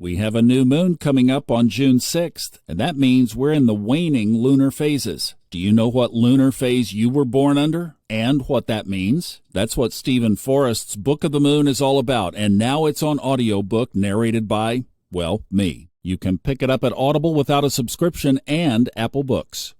We have a new moon coming up on June 6th, and that means we're in the waning lunar phases. Do you know what lunar phase you were born under and what that means? That's what Stephen Forrest's Book of the Moon is all about, and now it's on audiobook narrated by, well, me. You can pick it up at Audible without a subscription and Apple Books.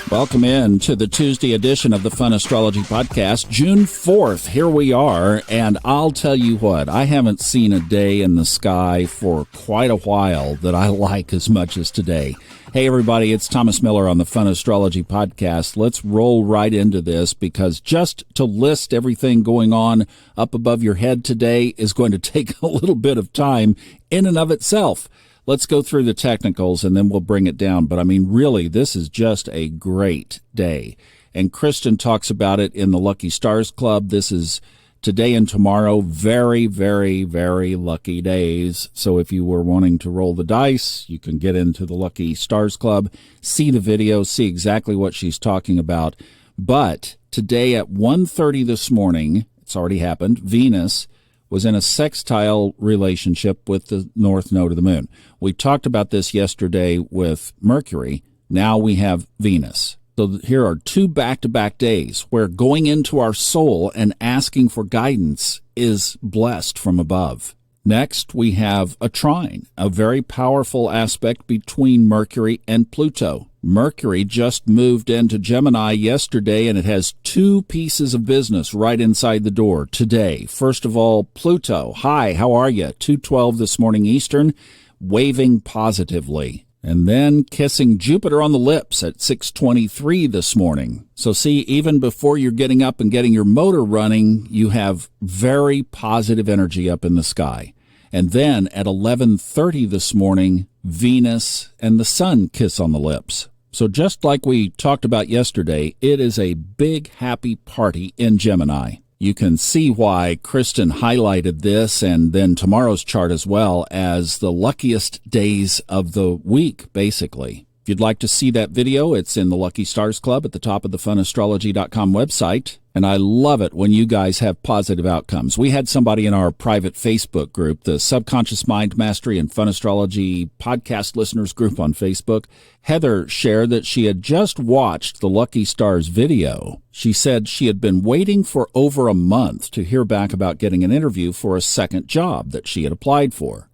Welcome in to the Tuesday edition of the Fun Astrology Podcast, June 4th. Here we are, and I'll tell you what, I haven't seen a day in the sky for quite a while that I like as much as today. Hey everybody, it's Thomas Miller on the Fun Astrology Podcast. Let's roll right into this because just to list everything going on up above your head today is going to take a little bit of time in and of itself. Let's go through the technicals and then we'll bring it down. But I mean, really, this is just a great day. And Kristen talks about it in the Lucky Stars Club. This is today and tomorrow, very, very, very lucky days. So if you were wanting to roll the dice, you can get into the Lucky Stars Club, see the video, see exactly what she's talking about. But today at 1:30 this morning, it's already happened, Venus was in a sextile relationship with the north node of the moon. We talked about this yesterday with Mercury. Now we have Venus. So here are two back-to-back days where going into our soul and asking for guidance is blessed from above. Next, we have a trine, a very powerful aspect between Mercury and Pluto. Mercury just moved into Gemini yesterday, and it has two pieces of business right inside the door today. First of all, Pluto. Hi, how are you? 2:12 this morning Eastern, waving positively. And then kissing Jupiter on the lips at 6:23 this morning. So see, even before you're getting up and getting your motor running, you have very positive energy up in the sky. And then at 11:30 this morning, Venus and the Sun kiss on the lips. So just like we talked about yesterday, it is a big happy party in Gemini. You can see why Kristen highlighted this and then tomorrow's chart as well as the luckiest days of the week, basically. If you'd like to see that video, it's in the Lucky Stars Club at the top of the funastrology.com website. And I love it when you guys have positive outcomes. We had somebody in our private Facebook group, the Subconscious Mind Mastery and Fun Astrology Podcast Listeners group on Facebook. Heather shared that she had just watched the Lucky Stars video. She said she had been waiting for over a month to hear back about getting an interview for a second job that she had applied for.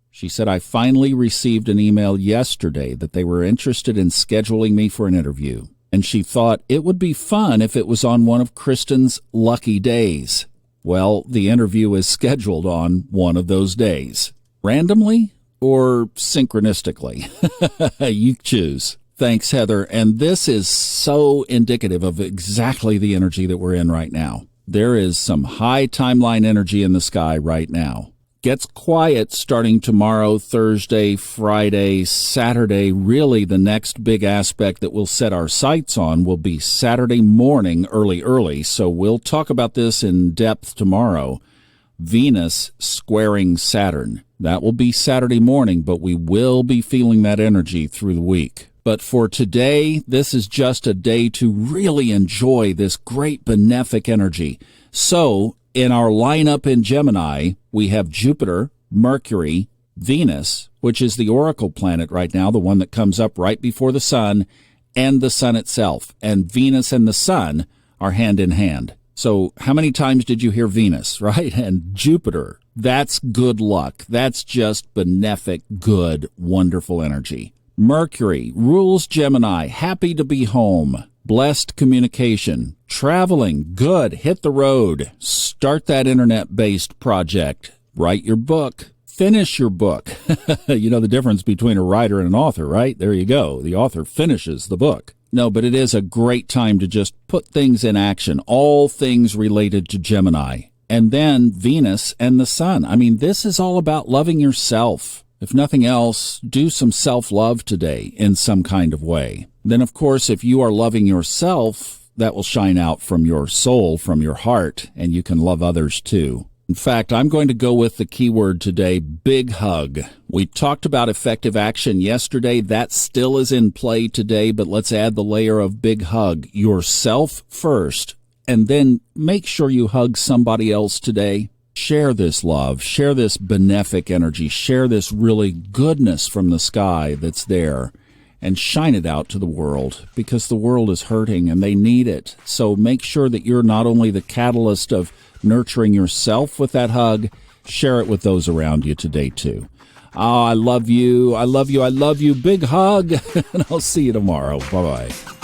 She said, I finally received an email yesterday that they were interested in scheduling me for an interview. And she thought it would be fun if it was on one of Kristen's lucky days. Well, the interview is scheduled on one of those days. Randomly or synchronistically? You choose. Thanks, Heather. And this is so indicative of exactly the energy that we're in right now. There is some high timeline energy in the sky right now. Gets quiet starting tomorrow, Thursday, Friday, Saturday. Really, the next big aspect that we'll set our sights on will be Saturday morning, early. So we'll talk about this in depth tomorrow. Venus squaring Saturn. That will be Saturday morning, but we will be feeling that energy through the week. But for today, this is just a day to really enjoy this great benefic energy. So, in our lineup in Gemini, we have Jupiter, Mercury, Venus, which is the oracle planet right now, the one that comes up right before the sun, and the sun itself. And Venus and the sun are hand in hand. So how many times did you hear Venus, right? And Jupiter, that's good luck. That's just benefic, good, wonderful energy. Mercury rules Gemini, happy to be home. Blessed communication, traveling, good, hit the road, start that internet-based project, write your book, finish your book. You know the difference between a writer and an author, right? There you go. The author finishes the book. No, but it is a great time to just put things in action, all things related to Gemini. And then Venus and the Sun. I mean, this is all about loving yourself. If nothing else, do some self-love today in some kind of way. Then, of course, if you are loving yourself, that will shine out from your soul, from your heart, and you can love others too. In fact, I'm going to go with the keyword today, big hug. We talked about effective action yesterday. That still is in play today, but let's add the layer of big hug. Yourself first, and then make sure you hug somebody else today. Share this love, share this benefic energy, share this really goodness from the sky that's there, and shine it out to the world, because the world is hurting and they need it. So make sure that you're not only the catalyst of nurturing yourself with that hug, share it with those around you today too. Oh, I love you. I love you. I love you. Big hug. And I'll see you tomorrow. Bye-bye.